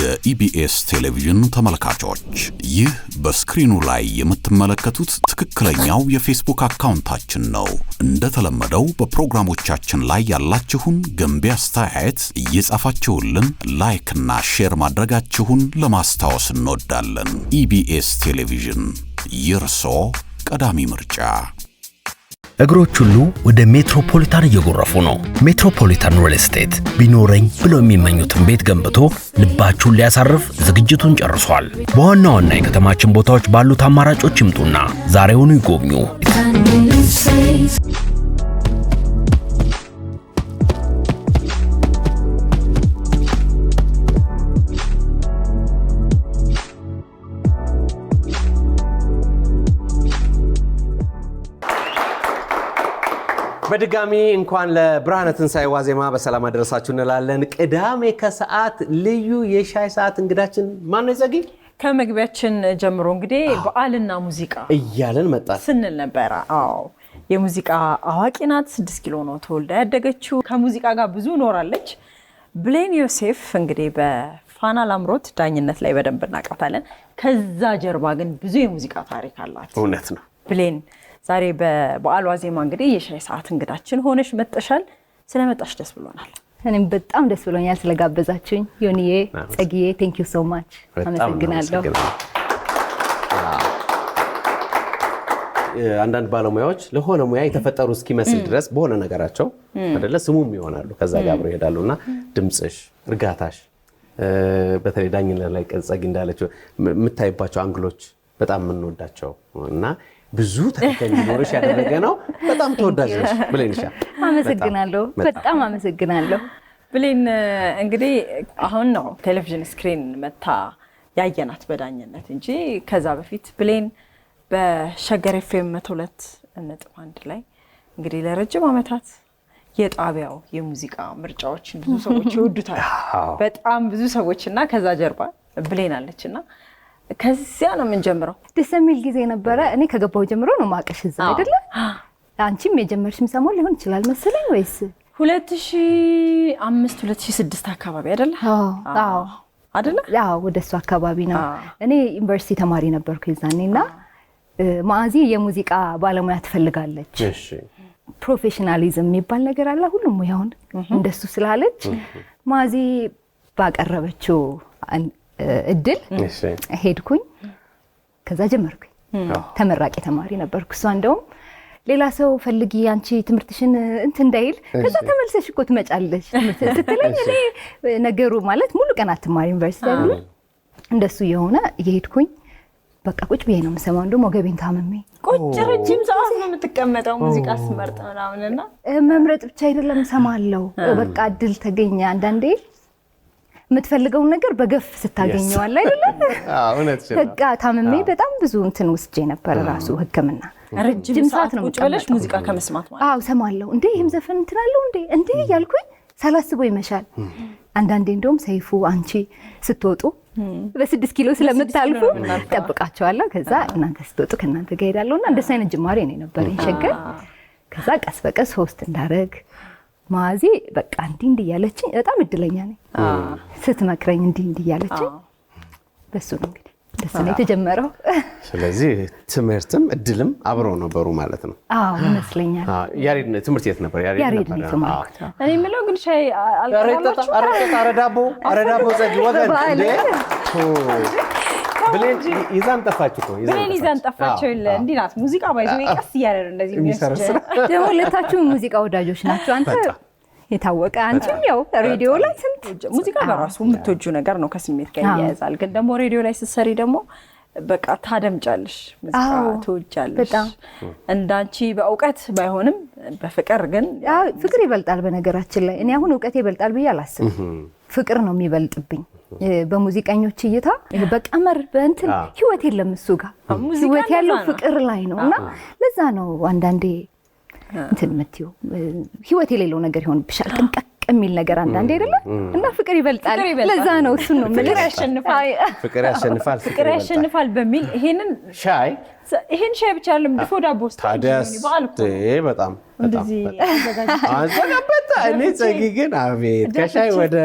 የኢቢኤስ ቴሌቪዥን ተመልካቾች ይህ በስክሪኑ ላይ የምትመለከቱት ትክክለኛው የፌስቡክ አካውንታችን ነው። እንደተለመደው በፕሮግራሞቻችን ላይ ያላችሁን ገንቢ አስተያየት እየጻፋችሁልን ላይክ እና ሼር ማድረጋችሁን ለማስታወስ እንወዳለን። ኢቢኤስ ቴሌቪዥን የርሶ ቀዳሚ ምርጫ። እግሮች ሁሉ ወደ ሜትሮፖሊታን እየጎረፉ ነው። ሜትሮፖሊታን ሪል ስቴት ቢኖረኝ ብለው የሚመኙትን ቤት ገንብቶ ልባችሁን ሊያሳርፍ ዝግጅቱን ጨርሷል። በዋና ዋና የከተማችን ቦታዎች ባሉት አማራጮች ይምጡና ዛሬውኑ ይጎብኙ። በድጋሚ እንኳን ለብርሃነ ትንሣኤ ዋዜማ በሰላም አደረሳችሁ እንላለን። ቅዳሜ ከሰዓት ልዩ የሻይ ሰዓት እንግዳችን ማን ነው? ዘጊ ከመግቢያችን ጀምሮ እንግዲህ በዓልና ሙዚቃ እያለን መጣን ስንል ነበር። አዎ የሙዚቃ አዋቂ ናት። 6 ኪሎ ነው ተወልዳ ያደገችው። ከሙዚቃ ጋር ብዙ ኖራለች። ብሌን ዮሴፍ እንግዲህ በፋና ላምሮት ዳኝነት ላይ በደንብ እናውቃታለን። ከዛ ጀርባ ግን ብዙ የሙዚቃ ታሪክ አላት። እውነት ነው። ብሌን ዛሬ በበዓል ዋዜማ እንግዲህ የሻይ ሰዓት እንግዳችን ሆነሽ መጥተሻል። ስለመጣሽ ደስ ብሎናል። እኔም በጣም ደስ ብሎኛል ስለጋበዛችሁኝ። ዮኒዬ ጸጊዬ ቴንክ ዩ ሶ ማች አመሰግናለሁ። አንዳንድ ባለሙያዎች ለሆነ ሙያ የተፈጠሩ እስኪመስል ድረስ በሆነ ነገራቸው አይደለ ስሙም ይሆናሉ። ከዛ ጋር አብረው ይሄዳሉና ድምጽሽ፣ እርጋታሽ በተለይ ዳኝነት ላይ ጸጊ እንዳለችው የምታይባቸው አንግሎች በጣም የምንወዳቸው እና ብዙ ተከታታይ ኖርሽ ያደረገ ነው። በጣም ተወዳጅ ነሽ ብሌንሻ። አመሰግናለሁ። በጣም አመሰግናለሁ። ብሌን እንግዲህ አሁን ነው ቴሌቪዥን ስክሪን መታ ያየናት በዳኝነት እንጂ ከዛ በፊት ብሌን በሸገር ኤፍኤም 102.1 ላይ እንግዲህ ለረጅም ዓመታት የጣቢያው የሙዚቃ ምርጫዎች ብዙ ሰዎች ይወዱታል። በጣም ብዙ ሰዎችና ከዛ ጀርባ ብሌን አለችና ከዚያ ነው የምንጀምረው። ደስ የሚል ጊዜ ነበረ። እኔ ከገባው ጀምሮ ነው ማቀሽ እዛ አይደለ? አንቺም የጀመርሽም ሰሞን ሊሆን ይችላል መሰለኝ ወይስ 2005 2006 አካባቢ አይደለ? አዎ አይደለ? አዎ ወደሱ አካባቢ ነው። እኔ ዩኒቨርሲቲ ተማሪ ነበርኩ ይዛኔና ማዚ የሙዚቃ ባለሙያ ትፈልጋለች። እሺ ፕሮፌሽናሊዝም የሚባል ነገር አለ። ሁሉም ሙያውን እንደሱ ስላለች ማዚ ባቀረበችው እድል ሄድኩኝ። ከዛ ጀመርኩኝ። ተመራቂ ተማሪ ነበርኩ። እሷ እንደውም ሌላ ሰው ፈልጊ አንቺ ትምህርትሽን እንዳይል ከዛ ተመልሰሽ እኮ ትመጫለሽ ስትለኝ እኔ ነገሩ ማለት ሙሉ ቀን አትማሪ ዩኒቨርሲቲ አይደል? እንደሱ የሆነ እየሄድኩኝ በቃ ቁጭ ብዬ ነው የምሰማው። እንደውም ወገቤን ታመሜ ቁጭ ረጅም ሰዓት ነው የምትቀመጠው ሙዚቃ ስመርጥ ምናምንና መምረጥ ብቻ አይደለም ሰማለው። በቃ እድል ተገኘ። አንዳንዴ የምትፈልገውን ነገር በገፍ ስታገኘዋል አይደል? እውነት ነው። በቃ ታመሜ በጣም ብዙ እንትን ወስጄ ነበር ራሱ ሕክምና ረጅም ሰዓት ነው ቁጭ ሙዚቃ ከመስማት ማለት። አዎ ሰማለው። እንዴ ይሄም ዘፈን እንትን አለው እንዴ ያልኩኝ ሳላስበው ይመሻል። አንዳንዴ እንደውም ሰይፉ አንቺ ስትወጡ በ6 ኪሎ ስለምታልፉ ጠብቃቸዋለሁ። ከዛ እናንተ ስትወጡ ከእናንተ ጋር ሄዳለሁና እንደሱ አይነት ጅማሬ ነው የነበረኝ ሸገር። ከዛ ቀስ በቀስ ሆስት እንዳረግ ማዚ በቃ እንዲህ እያለችኝ በጣም እድለኛ ነኝ። ስትመክረኝ እንዲህ እያለችኝ በሱ ነው እንግዲህ ደስ ነው የተጀመረው። ስለዚህ ትምህርትም እድልም አብረው ነበሩ ማለት ነው። አዎ ይመስለኛል። ያሬድ ትምህርት የት ነበር? ያሬድ ነው የተማርኩት። እኔ የምለው ግን ሻይ አልቀረባችሁ? አረዳቦ ዘጊ ወገን እንዴ ብሌን ይዛን ጠፋች እኮ ብሌን ይዛን ጠፋች። እንዲህ ናት ሙዚቃ ባይዞ ቀስ እያለ ነው እንደዚህ የሚያስቸ ደግሞ ሁለታችሁም ሙዚቃ ወዳጆች ናቸው። አንተ የታወቀ አንቺም ያው ሬዲዮ ላይ ስንት ሙዚቃ በራሱ የምትወጂው ነገር ነው፣ ከስሜት ጋር ያያዛል። ግን ደግሞ ሬዲዮ ላይ ስትሰሪ ደግሞ በቃ ታደምጫለሽ፣ ሙዚቃ ትወጃለሽ። እንዳንቺ በእውቀት ባይሆንም በፍቅር ግን ፍቅር ይበልጣል። በነገራችን ላይ እኔ አሁን እውቀት ይበልጣል ብዬ አላስብም። ፍቅር ነው የሚበልጥብኝ። በሙዚቀኞች እይታ በቀመር በእንትን ህይወት የለም እሱ ጋር ህይወት ያለው ፍቅር ላይ ነውና ለዛ ነው አንዳንዴ እንትን መጥተው ህይወት የሌለው ነገር ይሆንብሻል። ጥንቀቅ የሚል ነገር አንዳንዴ አይደለ? እና ፍቅር ይበልጣል። ለዛ ነው እሱ ነው ማለት ፍቅር ያሸንፋል በሚል ይሄን ሻይ ብቻ አይደለም ድፎ ዳቦ ታዲያስ በጣም እንደዚህ አዘጋጅተን እኔ ጸጊ ግን አቤት ከሻይ ወደ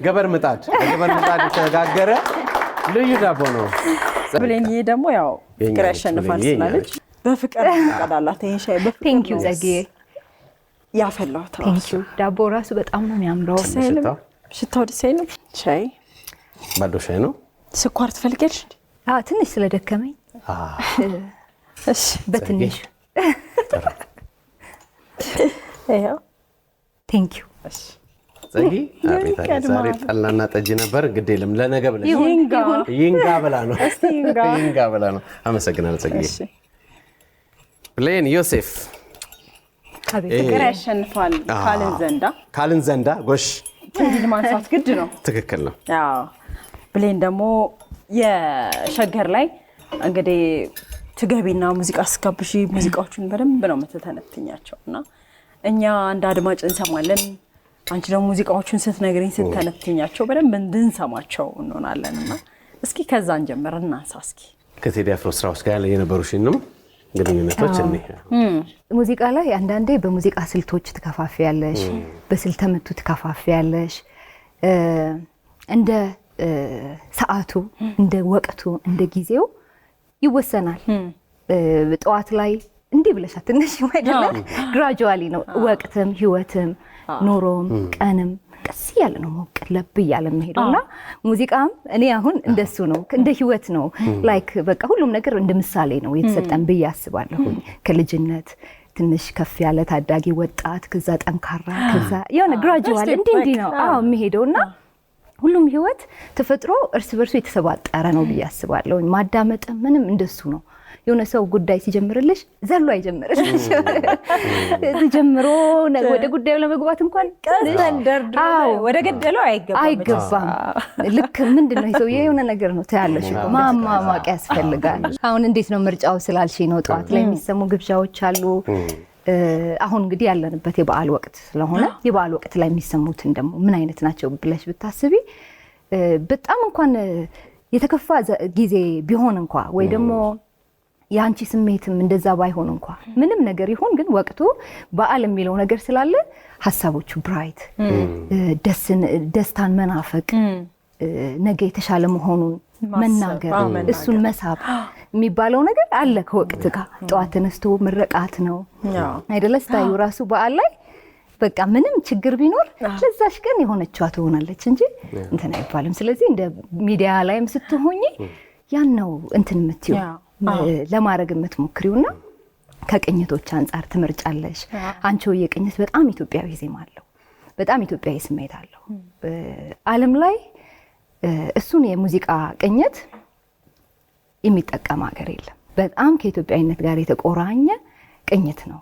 ገበር ምጣድ የተጋገረ ልዩ ዳቦ ነው። ብሌንዬ ደግሞ ያው ፍቅር ያሸንፋል ስላለች በፍቅር ቀዳላት ይሄ ሻይ በፍቅር ቴንክ ዩ ዘግዬ ያፈላሁት ቴንክ ዩ ዳቦ ራሱ በጣም ነው የሚያምረው ሽታው ደስ አይልም ሻይ ባዶ ሻይ ነው ስኳር ትፈልጊያለሽ ትንሽ ስለደከመኝ እሺ በትንሽ ያው ቴንክ ዩ እሺ ዘጊ ዛሬ ጠላና ጠጅ ነበር ግድ የለም ለነገ ብለሽ ይንጋ ብላ ነው ይንጋ ብላ ነው አመሰግናለሁ ዘጊ ብሌን ዮሴፍ ፍቅር ያሸንፋል ካልን ዘንዳ ጎሽ እንግዲህ ማንሳት ግድ ነው ትክክል ነው ያው ብሌን ደግሞ የሸገር ላይ እንግዲህ ትገቢና ሙዚቃ ስጋብሺ ሙዚቃዎቹን በደንብ ነው የምትተነትኛቸውና እኛ እንደ አድማጭ እንሰማለን አንቺ ደግሞ ሙዚቃዎቹን ስትነግሪኝ ስትተነትኛቸው በደንብ እንድንሰማቸው እንሆናለንና እስኪ ከዛን ጀምረን እናንሳ እስኪ ከቴዲ አፍሮ ስራዎች ጋር የነበሩሽንም ግንኙነቶች ሙዚቃ ላይ አንዳንዴ በሙዚቃ ስልቶች ትከፋፊያለሽ በስልተ ምቱ ትከፋፊያለሽ እንደ ሰዓቱ እንደ ወቅቱ እንደ ጊዜው ይወሰናል ጠዋት ላይ እንዲህ ብለሽ አትነሽ አይደለም ግራጁዋሊ ነው ወቅትም ህይወትም ኑሮም ቀንም ቀስ ያለ ነው ሞቅ ለብ ያለ መሄዱና ሙዚቃም እኔ አሁን እንደሱ ነው እንደ ህይወት ነው ላይክ በቃ ሁሉም ነገር እንደ ምሳሌ ነው የተሰጠን ብዬ አስባለሁ ከልጅነት ትንሽ ከፍ ያለ ታዳጊ ወጣት ከዛ ጠንካራ ከዛ የሆነ ግራጁዋሊ እንዲህ ነው የሚሄደውና ሁሉም ህይወት ተፈጥሮ እርስ በርሱ የተሰባጠረ ነው ብዬ አስባለሁ ማዳመጥ ምንም እንደሱ ነው የሆነ ሰው ጉዳይ ሲጀምርልሽ ዘሎ አይጀምርልሽ ጀምሮ ወደ ጉዳዩ ለመግባት እንኳን ወደ ገደለው አይገባም ልክ ምንድነው ሰው የሆነ ነገር ነው ታያለሽ ማማማቅ ያስፈልጋል አሁን እንዴት ነው ምርጫው ስላልሽ ነው ጠዋት ላይ የሚሰሙ ግብዣዎች አሉ አሁን እንግዲህ ያለንበት የበዓል ወቅት ስለሆነ የበዓል ወቅት ላይ የሚሰሙትን ደግሞ ምን አይነት ናቸው ብለሽ ብታስቢ በጣም እንኳን የተከፋ ጊዜ ቢሆን እንኳን ወይ ደግሞ ያንቺ ስሜትም እንደዛ ባይሆን እንኳን ምንም ነገር ይሁን ግን ወቅቱ በዓል የሚለው ነገር ስላለ ሐሳቦቹ ብራይት ደስታን መናፈቅ ነገ የተሻለ መሆኑን መናገር እሱን መሳብ የሚባለው ነገር አለ ከወቅት ጋር ጠዋት ተነስቶ ምርቃት ነው አይደለ ስታዩ ራሱ በዓል ላይ በቃ ምንም ችግር ቢኖር ለዛሽ ቀን የሆነችዋ ትሆናለች እንጂ እንትን አይባልም ስለዚህ እንደ ሚዲያ ላይም ስትሆኚ ያን ነው እንትን የምትዩ ለማድረግ የምትሞክሪውና ከቅኝቶች አንፃር ትመርጫለሽ አንቺው የቅኝት በጣም ኢትዮጵያዊ ዜማ አለው በጣም ኢትዮጵያዊ ስሜት አለው ዓለም ላይ እሱን የሙዚቃ ቅኝት የሚጠቀም ሀገር የለም በጣም ከኢትዮጵያዊነት ጋር የተቆራኘ ቅኝት ነው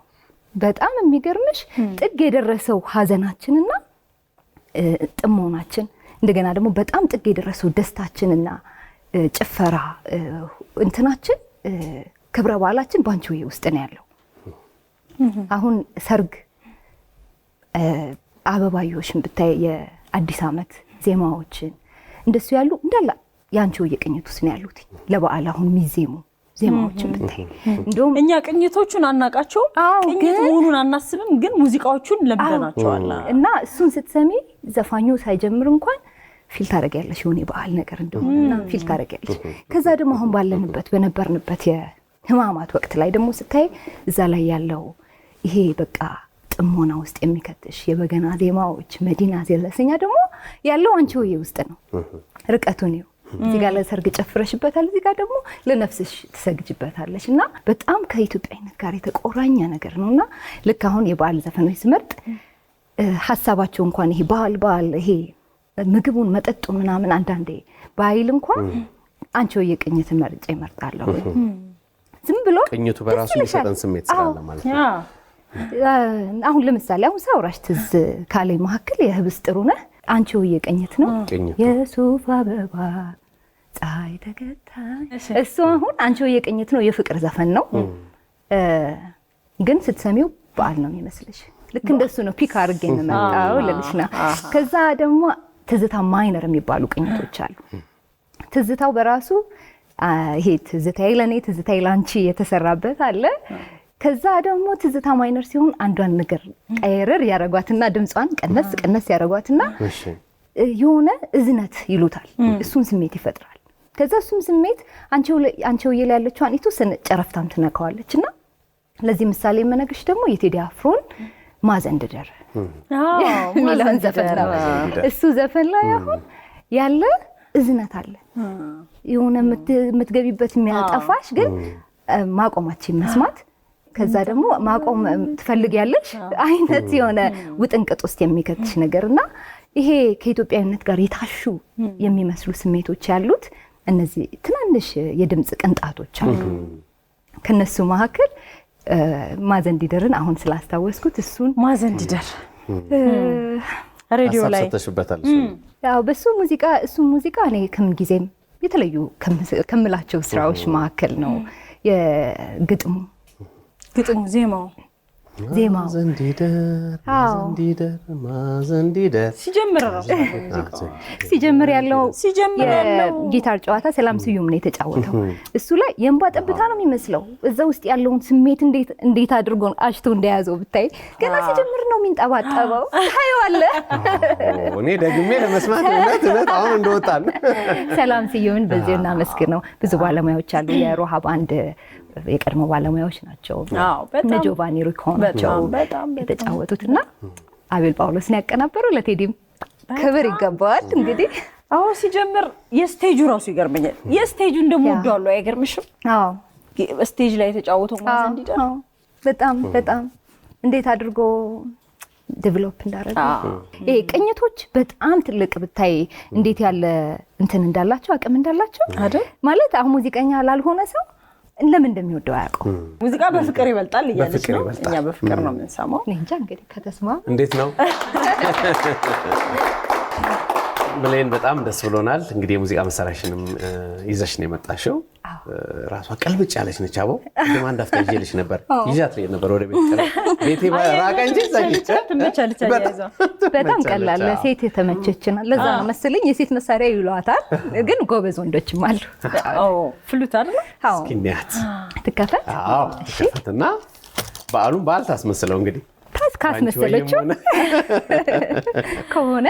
በጣም የሚገርምሽ ጥግ የደረሰው ሀዘናችንና ጥሞናችን እንደገና ደግሞ በጣም ጥግ የደረሰው ደስታችንና ጭፈራ እንትናችን ክብረ በዓላችን ባንቺ ውስጥ ነው ያለው አሁን ሰርግ አበባዮሽን ብታይ የአዲስ ዓመት ዜማዎችን እንደሱ ያሉ እንዳላ ያንቺው የቅኝቱስ ነው ያሉት ለበዓል አሁን ሚዜሙ ዜማዎችን ብታይ እንደውም እኛ ቅኝቶቹን አናቃቸው ቅኝት መሆኑን አናስብም ግን ሙዚቃዎቹን ለምደናቸዋል እና እሱን ስትሰሚ ዘፋኙ ሳይጀምር እንኳን ፊል ታረጋለሽ የሆነ በዓል ነገር እንደሆነና ፊል ታረጋለሽ ከዛ ደግሞ አሁን ባለንበት በነበርንበት የህማማት ወቅት ላይ ደግሞ ስታይ እዛ ላይ ያለው ይሄ በቃ ጥሞና ውስጥ የሚከትሽ የበገና ዜማዎች መዲና ዘለሰኛ ደግሞ ያለው አንቺው ውስጥ ነው ርቀቱ ነው እዚህ ጋር ለሰርግ ጨፍረሽበታል እዚህ ጋር ደግሞ ለነፍስሽ ትሰግጅበታለሽ እና በጣም ከኢትዮጵያዊነት ጋር የተቆራኘ ነገር ነውና ልክ አሁን የበዓል ዘፈኖች ስመርጥ ሐሳባቸው እንኳን ይሄ በዓል ይሄ ምግቡን መጠጡን ምናምን አንዳንዴ ባይል እንኳን አንቺው የቅኝት መርጬ እመርጣለሁ ዝም ብሎ ቅኝቱ በራሱ የሚሰጠን ስሜት ስላለ ማለት ነው አሁን ለምሳሌ አሁን ሳውራሽ ትዝ ካለኝ መካከል የህብስ ጥሩነህ አንቺው የቅኝት ነው የሱፍ አበባ ፀሐይ ተከታይ እሱ አሁን አንቺው የቅኝት ነው የፍቅር ዘፈን ነው ግን ስትሰሚው በዓል ነው የሚመስልሽ ልክ እንደሱ ነው ፒክ አድርጌ የምመጣው ለልሽና ከዛ ደግሞ ትዝታ ማይነር የሚባሉ ቅኝቶች አሉ ትዝታው በራሱ ይሄ ትዝታዬ ለኔ ትዝታዬ ላንቺ የተሰራበት አለ ከዛ ደግሞ ትዝታ ማይነር ሲሆን አንዷን ነገር ቀየረር ያረጋትና ድምጿን ቀነስ ያረጋትና የሆነ እዝነት ይሉታል እሱን ስሜት ይፈጥራል ከዛ እሱም ስሜት አንቺው ያለችው አንይቱ ጨረፍታም ትነካዋለችና ለዚህ ምሳሌ የምነግርሽ ደግሞ የቴዲ አፍሮን ማዘንድደር ሚላን ዘፈን ነው እሱ ዘፈን ላይ አሁን ያለ እዝነት አለ የሆነ የምትገቢበት የሚያጠፋሽ ግን ማቆማችን መስማት ከዛ ደግሞ ማቆም ትፈልጊያለሽ አይነት የሆነ ውጥንቅጥ ውስጥ የሚከትሽ ነገርና ይሄ ከኢትዮጵያዊነት ጋር የታሹ የሚመስሉ ስሜቶች ያሉት እነዚህ ትናንሽ የድምጽ ቅንጣቶች አሉ ከነሱ መካከል ማዘንዲደርን አሁን ስላስታወስኩት እሱን ማዘንዲደር ሬዲዮ ላይ ተሽበታል ያው በሱ ሙዚቃ እኔ ከምንጊዜም የተለዩ ከምላቸው ስራዎች መካከል ነው የግጥሙ ዜማው ማዘንዲደር ሲጀምር ያለው የጊታር ጨዋታ ሰላም ስዩም ነው የተጫወተው እሱ ላይ የእንባ ጠብታ ነው የሚመስለው እዛ ውስጥ ያለውን ስሜት እንዴት አድርጎ አሽቶ እንደያዘው ብታይ ገና ሲጀምር ነው የሚንጠባጠበው ታየዋለ እኔ ደግሜ ለመስማት እውነት አሁን እንደወጣን ሰላም ስዩምን በዚህ እናመስግነው ብዙ ባለሙያዎች አሉ የሮሃ ባንድ የቀድሞ ባለሙያዎች ናቸው በጣም ጆቫኒ ሪኮን በጣም የተጫወቱትና አቤል ጳውሎስን ያቀናበረው ለቴዲም ክብር ይገባዋል እንግዲህ ሲጀምር የስቴጁ ራሱ ይገርመኛል የስቴጁን ደሞ ወዷለው አይገርምሽም ስቴጅ ላይ የተጫወተው ማዘንዲደር በጣም እንዴት አድርጎ ዴቨሎፕ እንዳደረገ ይሄ ቅኝቶች በጣም ትልቅ ብታይ እንዴት ያለ እንትን እንዳላቸው አቅም እንዳላቸው አይደል ማለት አሁን ሙዚቀኛ ላልሆነ ሰው ለምን እንደሚወደው ያውቀው ሙዚቃ በፍቅር ይበልጣል እያለች ነው እኛ በፍቅር ነው የምንሰማው እንጃ እንግዲህ ከተስማ እንዴት ነው ብሌን በጣም ደስ ብሎናል እንግዲህ የሙዚቃ መሳሪያሽንም ይዘሽ ነው የመጣሽው ራሷ ቀልብጭ ያለች ነች አቦ እንደማን ዳፍታ ይዤልሽ ነበር ይዣት ላይ ነበር ወደ ቤቴ ራቃ እንጂ ዘግቼ ትመቻለች ያያዘው በጣም ቀላል ለሴት የተመቸችና ለዛ ነው መሰለኝ የሴት መሳሪያ ይሏታል ግን ጎበዝ ወንዶችም አሉ ፍሉት አይደል እስኪንያት ትከፈት እና በዓሉን በዓል ታስመስለው እንግዲህ ካስመሰለችው ከሆነ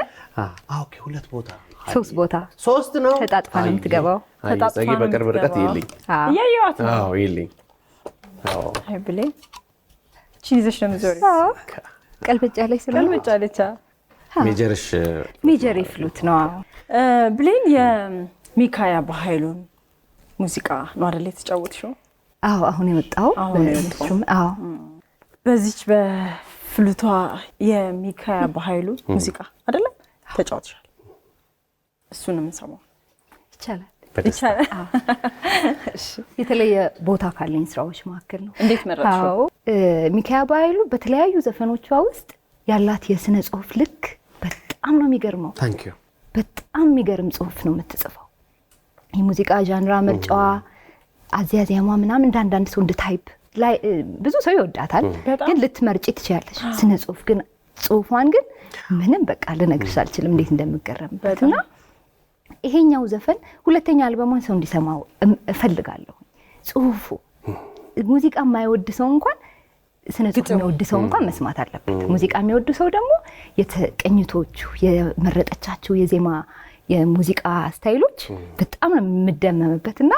ኦኬ ሁለት ቦታ ሶስት ነው ተጣጥፋ ነው የምትገባው ተጣጥፋ በቅርብ ርቀት ይልኝ ያያዩት አዎ ይልኝ አይ ብሌ ቺዝሽ ነው ዞሪ ቀልብጭ ያለች ቀልብጭ ያለች ሜጀር ፍሉት ነው ብሌን የሚካያ በኃይሉን ሙዚቃ ነው አይደል የተጫወትሽው አሁን የመጣው በዚች በፍሉቷ የሚካያ በኃይሉ ሙዚቃ አይደል ተጫውተሻል እሱንም እንሰማው ይቻላል እሺ የተለየ ቦታ ካለኝ ስራዎች መካከል ነው እንዴት መረጥሽው ሚካያ በኃይሉ በተለያዩ ዘፈኖቿ ውስጥ ያላት የስነ ጽሁፍ ልክ በጣም ነው የሚገርመው ታንክ ዩ በጣም የሚገርም ጽሁፍ ነው የምትጽፈው የሙዚቃ ጃንራ ምርጫዋ አዚያዚያማ ምናምን እንዳንዳንድ ሰው እንድታይፕ ላይ ብዙ ሰው ይወዳታል ግን ልትመርጪ ትችያለሽ ስነ ጽሁፍ ግን ጽሁፏን ግን ምንም በቃ ልነግርሽ አልችልም እንዴት እንደምገረምበትና ይሄኛው ዘፈን ሁለተኛ አልበሟን ሰው እንዲሰማው እፈልጋለሁ ጽሁፉ ሙዚቃ የማይወድ ሰው እንኳን ስነ ጽሁፍ የሚወድ ሰው እንኳን መስማት አለበት ሙዚቃ የሚወድ ሰው ደግሞ የተቀኝቶቹ የመረጠቻቸው የዜማ የሙዚቃ ስታይሎች በጣም ነው የምደመምበትና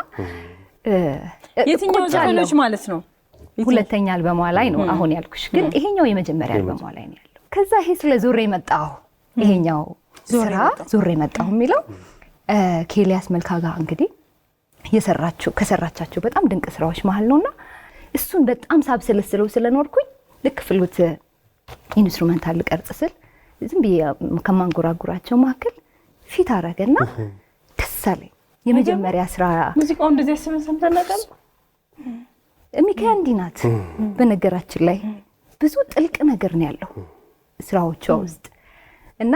የትኛው ዘፈኖች ማለት ነው ሁለተኛ አልበሟ ላይ ነው አሁን ያልኩሽ ግን ይሄኛው የመጀመሪያ አልበሟ ላይ ነው ያለው ከዛ ይሄ ስለ ዙሬ መጣው ይሄኛው ዙሬ መጣው የሚለው ከኤልያስ መልካ ጋር እንግዲህ ከሰራቻቸው በጣም ድንቅ ስራዎች መሃል ነውና እሱን በጣም ሳብሰለስለው ስለኖርኩኝ ልክ ፍሉት ኢንስትሩሜንታል ቀርጽ ስል ዝም ብዬ ከማንጎራጉራቸው መካከል ፊት አረገና ደስ አለኝ የመጀመሪያ ስራ ሙዚቃው እንደዚህ ሰምተናል ሚካያ እንዲናት በነገራችን ላይ ብዙ ጥልቅ ነገር ነው ያለው ስራዎቿ ውስጥ እና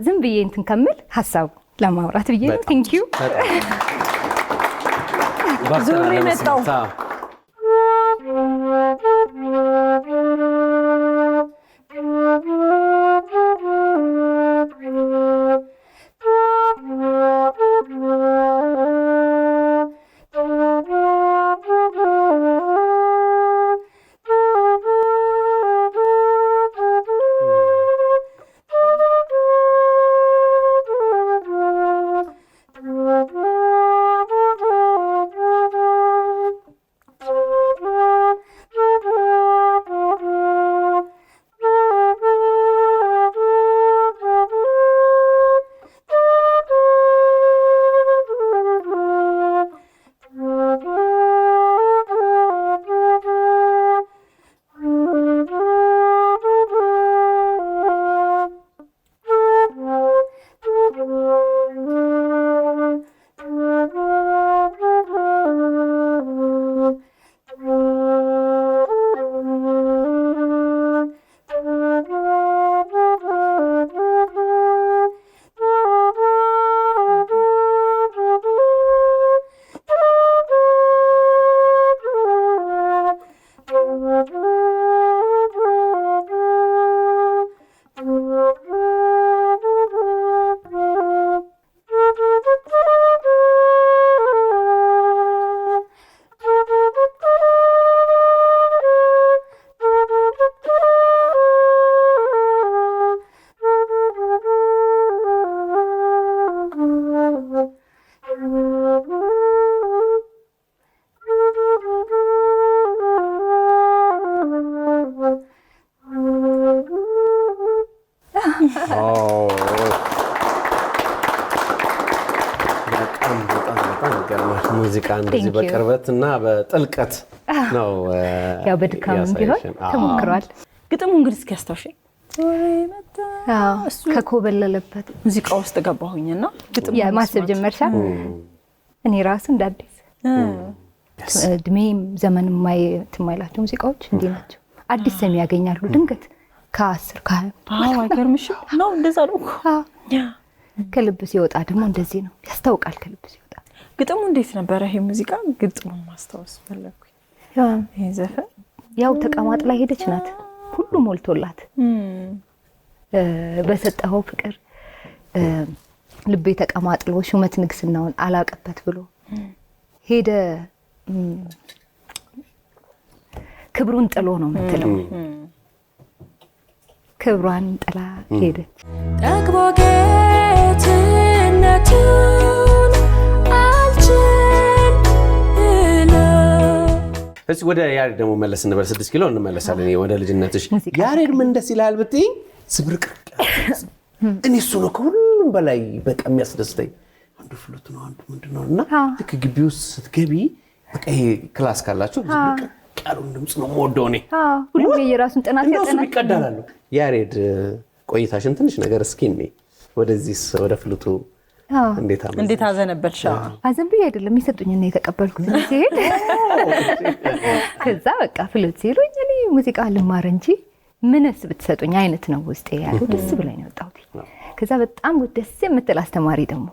ዝም ብዬ እንትን ከመል ሐሳብ ለማውራት ብዬ ነው ቴንክ ዩ ዙሬ መጣው በጣም ይገርማል። ሙዚቃ እንደዚህ በቅርበት እና በጥልቀት ነው ያው በድካም ቢሆን ተሞክሯል። ግጥሙ እንግዲህ እስኪ አስታውሽኝ። ከኮበለለበት ሙዚቃ ውስጥ ገባሁኝና ግጥሙ ማሰብ ጀመርሻ? እኔ ራሱ እንዳዲስ እድሜም ዘመን የማይላቸው ሙዚቃዎች እንዲህ ናቸው። አዲስ ሰሚ ያገኛሉ ድንገት ከ10 ከ20 አይገርምሽም? ነው እንደዛ ነው። ከልብ ሲወጣ ደግሞ እንደዚህ ነው ያስታውቃል። ከልብ ሲወጣ ግጥሙ እንዴት ነበረ? ይሄ ሙዚቃ ግጥሙን ማስታወስ ፈለኩኝ። ይሄ ዘፈን ያው ተቀማጥ ላይ ሄደች ናት ሁሉ ሞልቶላት በሰጠኸው ፍቅር ልቤ ተቀማጥሎ ሹመት ንግስናውን አላቀበት ብሎ ሄደ። ክብሩን ጥሎ ነው የምትለው። ክብሯን ጥላ ሄደች። ጠግቦ ጌትነቱን አልችል እዚህ ወደ ያሬድ ደግሞ መለስ እንበል። 6 ኪሎ እንመለሳለን። ወደ ልጅነትሽ ያሬድ ምን ደስ ይላል ብትይ ዝብርቅርቅ እኔ እሱ ነው ከሁሉም በላይ በቃ የሚያስደስተኝ። አንዱ ፍሉት ነው አንዱ ምንድነው እና ልክ ግቢ ውስጥ ስትገቢ በቃ ይሄ ክላስ ካላችሁ ዝብርቅርቅ ያለውን ድምፅ ነው የምወደው እኔ። ሁሉም የራሱን ጥናት ያጠናል። ይቀዳላሉ። ያሬድ ቆይታሽን ትንሽ ነገር እስኪ እኔ ወደዚህ ወደ ፍሉቱ እንዴት አዘነበልሽ? አዘንብዬ አይደለም የሚሰጡኝ እና የተቀበልኩት ሲሄድ ከዛ በቃ ፍሉት ሲሉኝ እኔ ሙዚቃ ልማር እንጂ ምንስ ብትሰጡኝ አይነት ነው ውስጤ ያለው። ደስ ብሎኝ ነው የወጣሁት። ከዛ በጣም ደስ የምትል አስተማሪ ደግሞ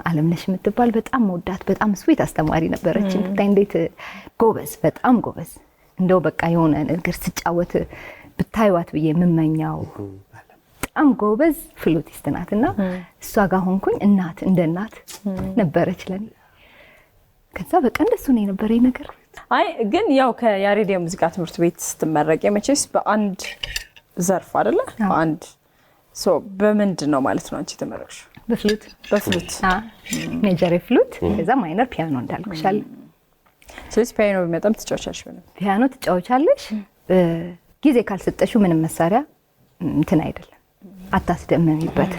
አለምነሽ የምትባል በጣም መወዳት በጣም ስዊት አስተማሪ ነበረች። እንታይ እንዴት ጎበዝ፣ በጣም ጎበዝ። እንደው በቃ የሆነ ነገር ስጫወት ብታይዋት ብዬ የምመኛው በጣም ጎበዝ ፍሉቲስት ናትና እሷ ጋር ሆንኩኝ። እናት እንደ እናት ነበረች ለኔ። ከዛ በቃ እንደሱ ነው የነበረኝ ነገር። አይ ግን ያው ከያሬድ የሙዚቃ ትምህርት ቤት ስትመረቂ መቼስ በአንድ ዘርፍ አይደለ? በአንድ በምንድን ነው ማለት ነው አንቺ ተመረቅሽ? በፍሉት ሜጀር ፍሉት፣ ከዛ ማይነር ፒያኖ እንዳልኩሻል። ስለዚህ ፒያኖ በመጣም ትጫወቻለሽ? ፒያኖ ትጫወቻለሽ። ጊዜ ካልሰጠሽው ምንም መሳሪያ እንትን አይደለም አታስደምሚበት።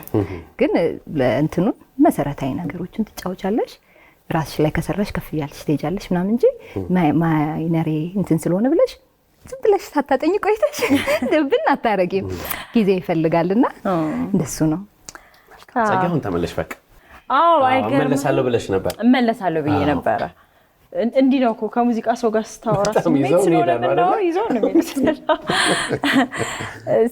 ግን ለእንትኑ መሰረታዊ ነገሮችን ትጫወቻለሽ። ራስሽ ላይ ከሰራሽ ከፍ ያለሽ ትሄጃለሽ ምናምን እንጂ ማይነሬ እንትን ስለሆነ ብለሽ ዝም ብለሽ ሳታጠኝ ቆይተሽ ደብን አታረጊም። ጊዜ ይፈልጋልና እንደሱ ነው። ጸጋውን ተመለሽ በቃ። አዎ አይገርም። እመለሳለሁ ብለሽ ነበር? እመለሳለሁ ብዬ ነበረ። እንዲህ ነው እኮ ከሙዚቃ ሰው ጋር ስታወራ ስሜት ስለሆነ ነው ይዘው ነው የሚመስለው።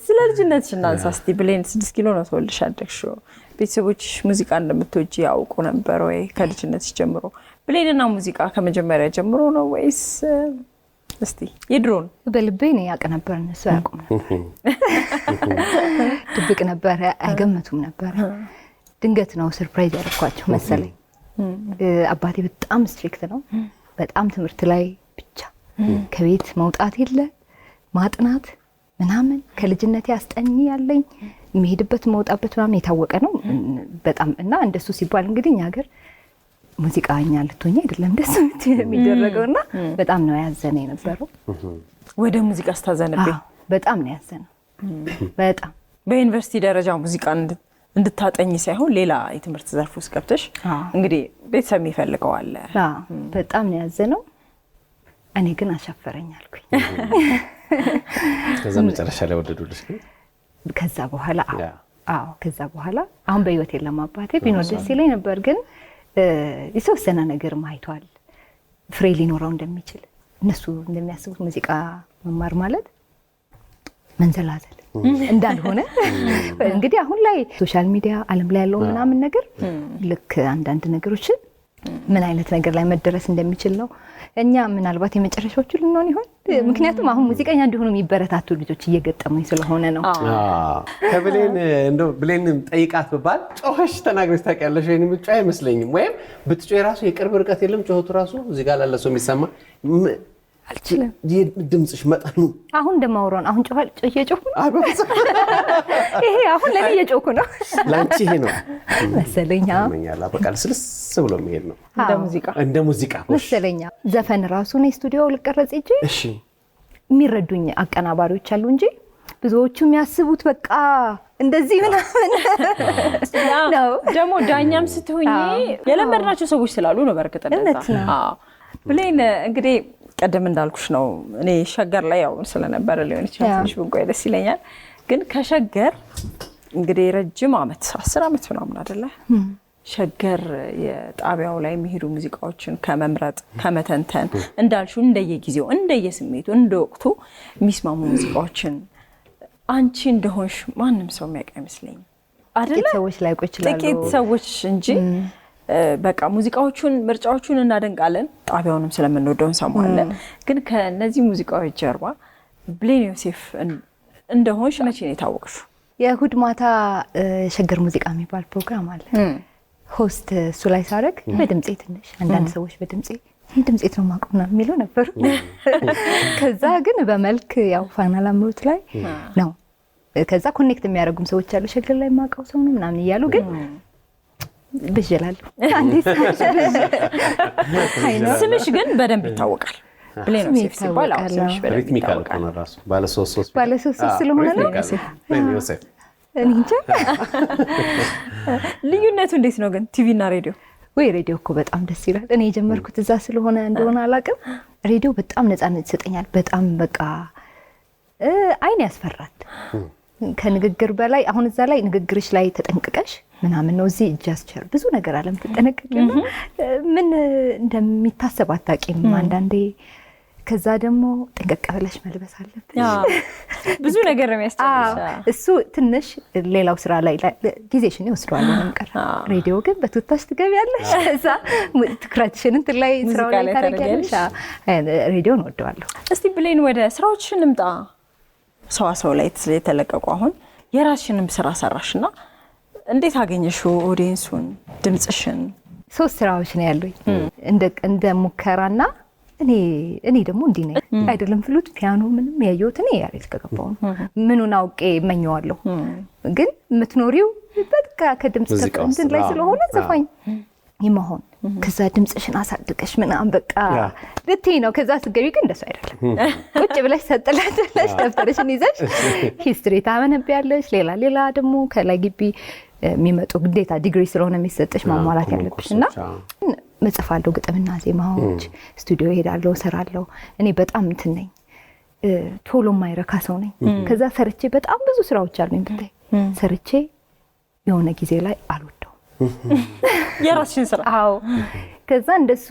ስለ ልጅነትሽ እናንሳ እስቲ። ብሌን 6 ኪሎ ነው ተወልደሽ ያደግሽው። ቤተሰቦችሽ ሙዚቃ እንደምትወጂ ያውቁ ነበር ወይ ከልጅነትሽ ጀምሮ? ብሌንና ሙዚቃ ከመጀመሪያ ጀምሮ ነው ወይስ እስቲ የድሮን? በልቤ ነው ያውቅ ነበር፣ እነሱ ያውቁም ነበር። ድብቅ ነበር፣ አይገመቱም ነበር። ድንገት ነው ሰርፕራይዝ ያደረኳቸው መሰለኝ። አባቴ በጣም ስትሪክት ነው። በጣም ትምህርት ላይ ብቻ ከቤት መውጣት የለ ማጥናት ምናምን። ከልጅነቴ አስጠኝ ያለኝ የሚሄድበት መውጣበት ምናምን የታወቀ ነው በጣም። እና እንደሱ ሲባል እንግዲህ እኛ ሀገር ሙዚቃኛ ልትሆኚ አይደለም እንደሱ የሚደረገውና በጣም ነው ያዘነ የነበረው። ወደ ሙዚቃ ስታዘነብኝ በጣም ነው ያዘነው። በጣም በዩኒቨርሲቲ ደረጃ ሙዚቃ እንድታጠኝ ሳይሆን ሌላ የትምህርት ዘርፍ ውስጥ ገብተሽ እንግዲህ ቤተሰብ ይፈልገዋል። በጣም ነው ያዘነው። እኔ ግን አሻፈረኝ አልኩኝ። ከዛ መጨረሻ ላይ ወደዱልሽ? ከዛ በኋላ ከዛ በኋላ አሁን በህይወት የለም አባቴ። ቢኖር ደስ ይለኝ ነበር፣ ግን የተወሰነ ነገር ማይቷል ፍሬ ሊኖረው እንደሚችል። እነሱ እንደሚያስቡት ሙዚቃ መማር ማለት መንዘላዘል እንዳልሆነ እንግዲህ አሁን ላይ ሶሻል ሚዲያ ዓለም ላይ ያለው ምናምን ነገር ልክ አንዳንድ ነገሮችን ምን አይነት ነገር ላይ መደረስ እንደሚችል ነው። እኛ ምናልባት የመጨረሻዎቹ ልንሆን ይሆን? ምክንያቱም አሁን ሙዚቀኛ እንዲሆኑ የሚበረታቱ ልጆች እየገጠሙኝ ስለሆነ ነው። ከብሌን እንደው ብሌን ጠይቃት ብባል ጮኸሽ ተናግረሽ ታውቂያለሽ ወይ? ምጫ አይመስለኝም። ወይም ብትጮህ ራሱ የቅርብ ርቀት የለም ጮኸቱ ራሱ እዚህ ጋር ላለ ሰው የሚሰማ አልችልም። ድምጽሽ መጠኑ አሁን እንደማወራው አሁን እየጮኩ ነው። ይሄ አሁን ለኔ እየጮኩ ነው። ላንቺ ይሄ ነው መሰለኛ። ማኛላ በቃ ስልስ ብሎ መሄድ ነው እንደ ሙዚቃ መሰለኛ። ዘፈን ራሱ ነው ስቱዲዮ ልቀረጽ እንጂ የሚረዱኝ አቀናባሪዎች አሉ እንጂ ብዙዎቹ የሚያስቡት በቃ እንደዚህ ምናምን ነው። ደግሞ ዳኛም ስትሆኚ የለመድናቸው ሰዎች ስላሉ ነው። በርግጥ እንደዛ ብሌን እንግዲህ ቀደም እንዳልኩሽ ነው። እኔ ሸገር ላይ ያው ስለነበረ ሊሆን ይችላል ትንሽ ብንቆይ ደስ ይለኛል። ግን ከሸገር እንግዲህ ረጅም ዓመት 10 ዓመት ምናምን አይደለ ሸገር የጣቢያው ላይ የሚሄዱ ሙዚቃዎችን ከመምረጥ ከመተንተን እንዳልሹ እንደየጊዜው እንደየስሜቱ እንደወቅቱ የሚስማሙ ሙዚቃዎችን አንቺ እንደሆንሽ ማንም ሰው የሚያውቅ አይመስለኝም አይደለ? ጥቂት ሰዎች ላይ ቆይ ይችላሉ። ጥቂት ሰዎች እንጂ በቃ ሙዚቃዎቹን ምርጫዎቹን እናደንቃለን፣ ጣቢያውንም ስለምንወደው እንሰማለን። ግን ከነዚህ ሙዚቃዎች ጀርባ ብሌን ዮሴፍ እንደሆንሽ መቼ ነው የታወቅሽው? የእሁድ ማታ ሸገር ሙዚቃ የሚባል ፕሮግራም አለ። ሆስት እሱ ላይ ሳደርግ በድምጼ ትንሽ አንዳንድ ሰዎች በድምጼ ድምጼት ነው ማቆምና የሚለው ነበሩ። ከዛ ግን በመልክ ያው ፋና ላምሮት ላይ ነው። ከዛ ኮኔክት የሚያደርጉም ሰዎች አሉ። ሸገር ላይ ማቀው ሰው ነው ምናምን እያሉ ግን ብጀላሉ። ስምሽ ግን በደንብ ይታወቃል። ብሌን ዮሴፍ ሲባል ስምሽ በደንብ ሪትሚካል ይታወቃል። ነው ራሱ ባለ 3 ባለ 3 ስለሆነ ነው። ብሌን ዮሴፍ እንጂ ልዩነቱ እንዴት ነው ግን ቲቪ እና ሬዲዮ? ወይ ሬዲዮ እኮ በጣም ደስ ይላል። እኔ የጀመርኩት እዛ ስለሆነ እንደሆነ አላውቅም። ሬዲዮ በጣም ነፃነት ይሰጠኛል። በጣም በቃ አይን ያስፈራል ከንግግር በላይ። አሁን እዛ ላይ ንግግርሽ ላይ ተጠንቅቀሽ ምናምን ነው። እዚህ ጀስቸር ብዙ ነገር አለም ተጠነቅቀና ምን እንደሚታሰብ አታውቂም አንዳንዴ። ከዛ ደግሞ ጥንቅቅ ብለሽ መልበስ አለብሽ። ብዙ ነገር ነው የሚያስጨንቅሽ። እሱ ትንሽ ሌላው ስራ ላይ ጊዜሽን ይወስደዋል ነበር። ሬዲዮ ግን በቱታሽ ትገቢያለሽ። ከዛ ትኩረትሽን እንትን ላይ ስራው ላይ ታደርጊያለሽ። ሬዲዮን ወደዋለሁ። እስቲ ብሌን ወደ ስራዎችሽ እንምጣ። ሰዋሰው ላይ የተለቀቁ አሁን የራስሽንም ስራ ሰራሽና እንዴት አገኘሽው ኦዲየንሱን ድምጽሽን? 3 ስራዎች ነው ያሉኝ እንደ ሙከራና እኔ ደግሞ እንዲህ ነኝ አይደለም ፍሉት ፒያኖ ምንም ያየሁት እኔ ያሬት ከገባው ምኑን አውቄ እመኘዋለሁ። ግን የምትኖሪው በቃ ከድምጽ ከእንትን ላይ ስለሆነ ዘፋኝ ይመሆን ከዛ ድምጽሽን አሳድገሽ ምናምን በቃ ልትይ ነው። ከዛ ስገቢ ግን እንደሱ አይደለም። ቁጭ ብለሽ ሰጥለሽ ደብተርሽን ይዘሽ ሂስትሪ ታመነብያለሽ። ሌላ ደግሞ ከላይ ግቢ የሚመጡ ግዴታ ዲግሪ ስለሆነ የሚሰጥሽ ማሟላት ያለብሽና መጽፋለሁ ግጥምና ዜማዎች፣ ስቱዲዮ ሄዳለሁ፣ እሰራለሁ። እኔ በጣም እንትን ነኝ፣ ቶሎ ማይረካ ሰው ነኝ። ከዛ ሰርቼ በጣም ብዙ ስራዎች አሉኝ ብታይ ሰርቼ የሆነ ጊዜ ላይ አልወደው የራስሽን ስራ። አዎ ከዛ እንደሱ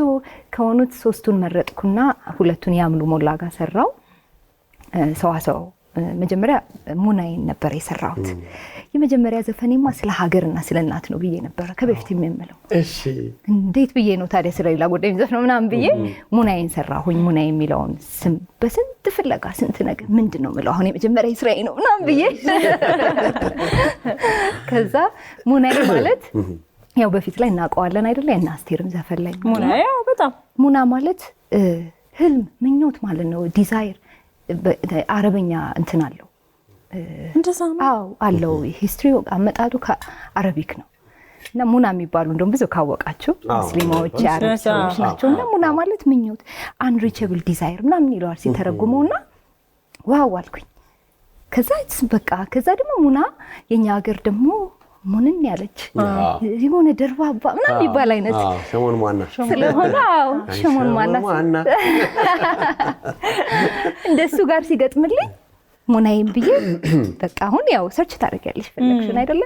ከሆኑት 3ቱን መረጥኩና 2ቱን ያምሉ ሞላ ጋር ሰራው። ሰዋሰው መጀመሪያ ሙናዬን ነበር የሰራሁት። የመጀመሪያ ዘፈኔማ ስለ ሀገርና ስለ እናት ነው ብዬ ነበር ከበፊት የሚመለው። እሺ እንዴት ብዬ ነው ታዲያ ስለ ሌላ ጉዳይ ዘፈነው ምናምን ብዬ ሙናዬን ሰራሁኝ። ሙናዬ የሚለውን ስም በስንት ፍለጋ ስንት ነገር ምንድነው ማለት አሁን የመጀመሪያ ስራዬ ነው ምናምን ብዬ ከዛ ሙናዬ ማለት ያው በፊት ላይ እናውቀዋለን አይደለ? እና አስቴርም ዘፈን ላይ ሙና ያው በጣም ሙና ማለት ህልም ምኞት ማለት ነው። ዲዛይር አረበኛ እንትን አለው እንደዛ ነው። አዎ አለው። ሂስትሪው አመጣጡ ከአረቢክ ነው። እና ሙና የሚባሉ እንደውም ብዙ ካወቃችሁ ሙስሊሞች አረብ ሰዎች ናቸው። እና ሙና ማለት ምኞት አንሪቸብል ዲዛይር ምናምን ይለዋል ሲተረጉመውና ዋው አልኩኝ። ከዛ ደግሞ ሙና የኛ ሀገር ደግሞ ሙንን ያለች የሆነ ደርባባ ምናምን ይባል አይነት ሸሞን ማና ስለሆነ ሸሞን ማና እንደሱ ጋር ሲገጥምልኝ ሙናዬን ብዬ በቃ አሁን ያው ሰርች ታደርጊያለሽ ፈለግሽን አይደለ?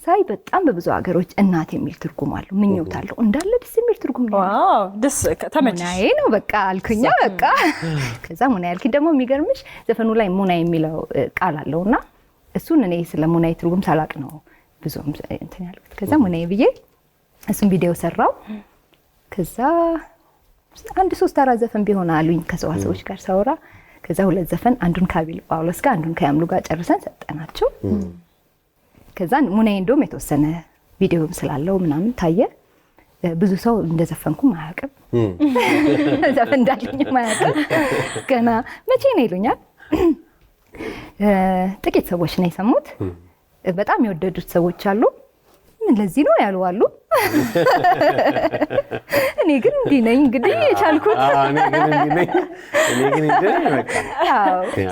ሳይ በጣም በብዙ ሀገሮች እናት የሚል ትርጉም አለው፣ ምኞት አለው እንዳለ ደስ የሚል ትርጉም ነው። ዋው ደስ ተመቸሽ? ሙናዬ ነው በቃ አልኩኛ በቃ። ከዛ ሙናዬ አልኩኝ። ደግሞ የሚገርምሽ ዘፈኑ ላይ ሙናዬ የሚለው ቃል አለውና እሱን እኔ ስለ ሙናዬ ትርጉም ሳላቅ ነው ብዙም እንትን ያልኩት። ከዛ ሙናዬ ብዬ እሱን ቪዲዮ ሰራው። ከዛ 1-3-4 ዘፈን ቢሆን አሉኝ ከሰዋሰዎች ጋር ሳወራ። ከዛ 2 ዘፈን አንዱን ከአቤል ጳውሎስ ጋር አንዱን ከያምሉ ጋር ጨርሰን ሰጠናቸው። ከዛ ሙናዬ እንደውም የተወሰነ ቪዲዮም ስላለው ምናምን ታየ። ብዙ ሰው እንደዘፈንኩ ማያውቅም ዘፈን እንዳለኝ ማያውቅም። ገና መቼ ነው ይሉኛል። ጥቂት ሰዎች ነው የሰሙት። በጣም የወደዱት ሰዎች አሉ። ለዚህ ነው ያሉ አሉ። እኔ ግን እንዲህ ነኝ እንግዲህ የቻልኩት። እኔ ግን እንዲህ በቃ።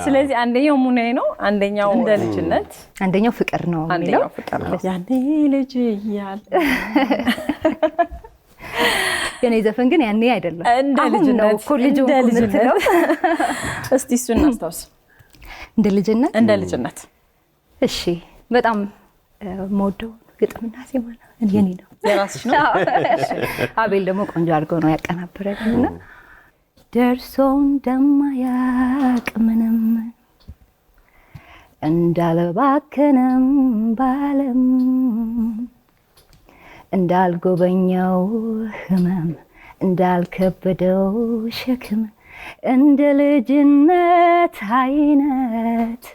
ስለዚህ አንደኛው ሙናዬ ነው፣ አንደኛው እንደ ልጅነት፣ አንደኛው ፍቅር ነው የሚለው። አንደኛው ፍቅር ነው። ያኔ ልጅ እያለ የኔ ዘፈን ግን ያኔ አይደለም፣ እንደ አሁን ነው ልጅነት እኮ ልጅ እንደ የምትለው። ልጅነት። እስቲ እሱን እናስታውስ። እንደ ልጅነት እንደ ልጅነት። እሺ፣ በጣም የምወደው ግጥምና ዜማ ነው የኔ ነው። የራስሽ ነው? አቤል ደግሞ ቆንጆ አድርጎ ነው ያቀናበረልኝና ደርሶ እንደማያውቅ ምንም እንዳልባከነም ባለም እንዳልጎበኘው ህመም እንዳልከበደው ሸክም እንደ ልጅነት አይነት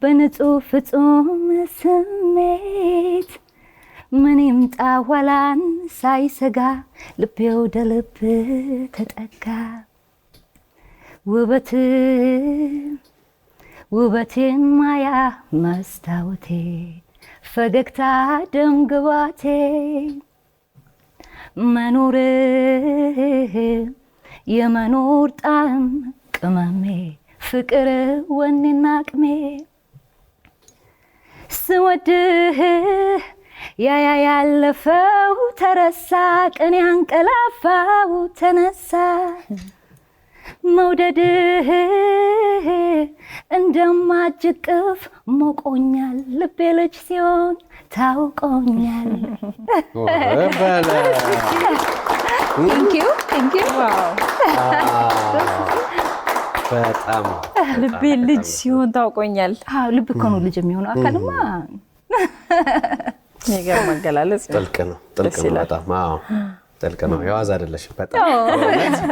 በንጹህ ፍጹም ስሜት ምን ይምጣ ኋላን ሳይሰጋ ልቤ ወደ ልብ ተጠጋ። ውበቴን ማያ መስታወቴ ፈገግታ ደም ግባቴ መኖር የመኖር ጣዕም ቅመሜ ፍቅር ወኔና አቅሜ ስወድህ ያለፈው ተረሳ ቀን ያንቀላፋው ተነሳ መውደድህ እንደማጅቅፍ ሞቆኛል ልቤ ልጅ ሲሆን ታውቆኛል። ቴንክ ዩ በጣም ልቤ ልጅ ሲሆን ታውቆኛል። ልብ እኮ ነው ልጅ የሚሆነው፣ አካልማ የሚገርም አገላለጽ ነው። ጥልቅ ነው በጣም። አዎ ጥልቅ ነው፣ የዋዛ አይደለሽም። በጣም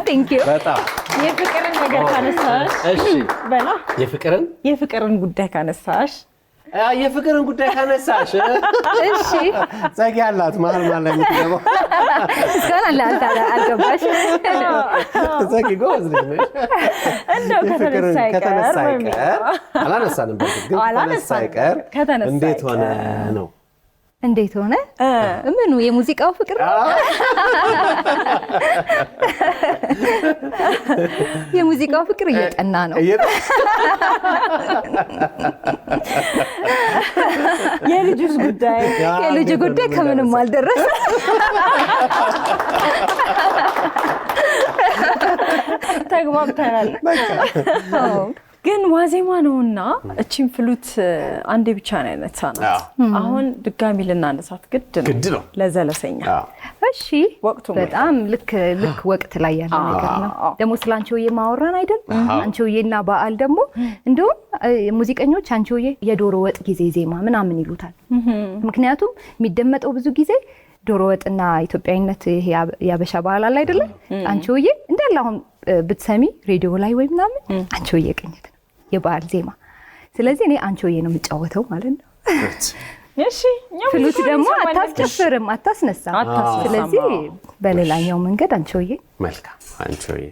ቴንክ ዩ በጣም የፍቅርን ነገር ካነሳሽ፣ እሺ በላ የፍቅርን ጉዳይ ካነሳሽ፣ የፍቅርን ጉዳይ ካነሳሽ፣ እሺ ጸጊ አላት መሀል ላይ የምትገባው እስካሁን አልገባሽ። ጸጊ ጎበዝ ነሽ። እንደው ከተነሳ አይቀር አላነሳንም። በርግጥ ግን ከተነሳ አይቀር እንዴት ሆነ ነው? እንዴት ሆነ? ምኑ የሙዚቃው ፍቅር ነው? የሙዚቃው ፍቅር እየጠና ነው። የልጁስ ጉዳይ የልጁ ጉዳይ ከምንም አልደረሰ። ተግባብተናል። ግን ዋዜማ ነውና እቺን ፍሉት አንዴ ብቻ ነው ያነሳናት። አሁን ድጋሚ ልናነሳት ግድ ነው ለዘለሰኛ። እሺ ወቅቱ በጣም ልክ ወቅት ላይ ያለ ነገር ነው። ደግሞ ስለ አንቺሆዬ ማወራን አይደል? አንቺሆዬና በዓል ደግሞ እንደውም ሙዚቀኞች አንቺሆዬ የዶሮ ወጥ ጊዜ ዜማ ምናምን ይሉታል። ምክንያቱም የሚደመጠው ብዙ ጊዜ ዶሮ ወጥና ኢትዮጵያዊነት ይሄ ያበሻ ባህል አለ አይደል? አንቺሆዬ እንዳለ አሁን ብትሰሚ ሬዲዮ ላይ ወይ ምናምን አንቺሆዬ ቅኝት ነው የበዓል ዜማ። ስለዚህ እኔ አንቺሆዬ ነው የምጫወተው ማለት ነው። እሺ ፍሉት ደግሞ አታስጨፍርም፣ አታስነሳም። ስለዚህ በሌላኛው መንገድ አንቺሆዬ። መልካም አንቺሆዬ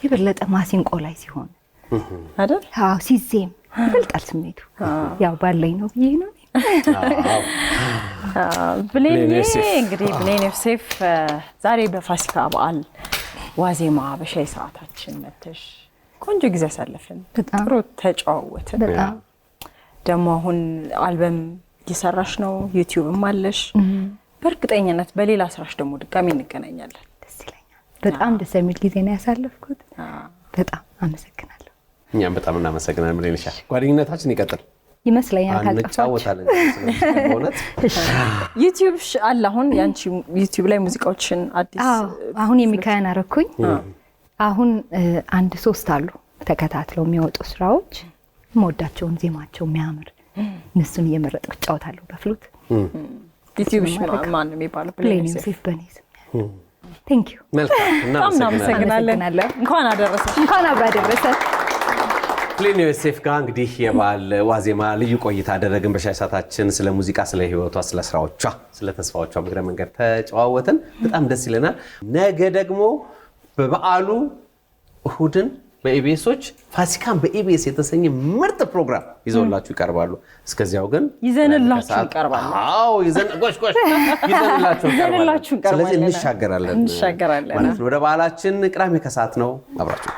የበለጠ ማሲንቆ ላይ ሲሆን አይደል? አዎ ሲዜም ይበልጣል ስሜቱ። ያው ባለኝ ነው ብዬ ነው። ብሌን እንግዲህ ብሌን ዮሴፍ ዛሬ በፋሲካ በዓል ዋዜማ በሻይ ሰዓታችን መተሽ ቆንጆ ጊዜ አሳለፍን። ጥሩ ተጫወትን። በጣም ደግሞ አሁን አልበም እየሰራሽ ነው፣ ዩቲዩብም አለሽ። በእርግጠኝነት በሌላ ስራሽ ደግሞ ድጋሚ እንገናኛለን። በጣም ደስ የሚል ጊዜ ነው ያሳለፍኩት። በጣም አመሰግናለሁ። እኛም በጣም እናመሰግናለን ብሌንሻ። ጓደኝነታችን ይቀጥል ይመስለኛል ካልጠፋችሁ እንጫወታለን። በእውነት ዩቲዩብ አለ አሁን ያንቺ ዩቲዩብ ላይ ሙዚቃዎችን አዲስ አሁን የሚካያን አረኩኝ። አሁን 1-3 አሉ ተከታትለው የሚወጡ ስራዎች የምወዳቸውን ዜማቸው የሚያምር እነሱን እየመረጥኩ እጫወታለሁ በፍሉት። ዩቲዩብ ማን ነው የሚባለው? ብሌን ዮሴፍ በኔ ስም። ቴንክ ዩ መልካም እናመሰግናለን። እንኳን አደረሰሽ። እንኳን አብራ ደረሰ። ብሌን ዮሴፍ ጋር እንግዲህ የበዓል ዋዜማ ልዩ ቆይታ አደረግን። በሻይ ሰዓታችን ስለ ሙዚቃ፣ ስለ ህይወቷ፣ ስለ ስራዎቿ፣ ስለ ተስፋዎቿ እግረ መንገድ ተጨዋወትን። በጣም ደስ ይለናል። ነገ ደግሞ በበዓሉ እሁድን በኢቢኤሶች ፋሲካን በኢቢኤስ የተሰኘ ምርጥ ፕሮግራም ይዘውላችሁ ይቀርባሉ። እስከዚያው ግን ይዘንላችሁ ይቀርባሉ። አዎ ይዘንላችሁ ይቀርባሉ። ስለዚህ እንሻገራለን ማለት ነው። ወደ በዓላችን ቅዳሜ ከሰዓት ነው። አብራችሁ